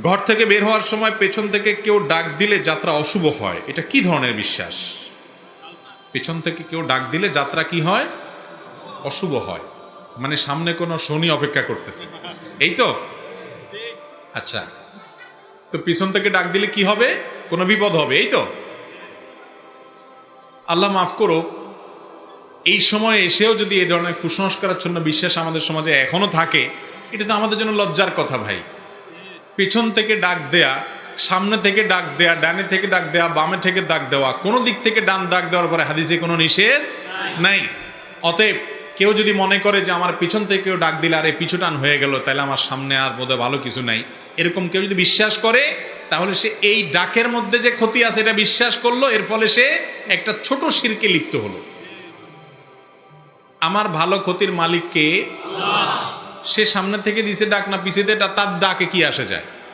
ঘর থেকে বের হওয়ার সময় পেছন থেকে কেউ ডাক দিলে যাত্রা অশুভ হয়, এটা কি ধরনের বিশ্বাস? পেছন থেকে কেউ ডাক দিলে যাত্রা কি হয়? অশুভ হয়। মানে সামনে কোনো শনি অপেক্ষা করতেছে, এই তো? আচ্ছা, তো পিছন থেকে ডাক দিলে কি হবে? কোনো বিপদ হবে, এই তো? আল্লাহ মাফ করো, এই সময় এসেও যদি এই ধরনের কুসংস্কারাচ্ছন্ন বিশ্বাস আমাদের সমাজে এখনো থাকে, এটা তো আমাদের জন্য লজ্জার কথা ভাই। পিছন থেকে ডাক দেয়া, সামনে থেকে ডাক দেয়া, ডানে থেকে ডাক দেয়া, বামে থেকে ডাক দেওয়া, কোনো দিক থেকে ডান ডাক দেওয়ার পরে হাদিসে কোনো নিষেধ নাই। অতএব কেউ যদি মনে করে যে আমার পিছন থেকে কেউ ডাক দিলে আর এই পিছু টান হয়ে গেল, তাহলে আমার সামনে আর বোধহয় ভালো কিছু নাই, এরকম কেউ যদি বিশ্বাস করে, তাহলে সে এই ডাকের মধ্যে যে ক্ষতি আছে এটা বিশ্বাস করলো, এর ফলে সে একটা ছোট শিরকে লিপ্ত হলো। আমার ভালো ক্ষতির মালিককে, সে সামনে থেকে দিছে ডাক না পিছিয়ে দিয়ে, তার ডাকে কি আসে যায়?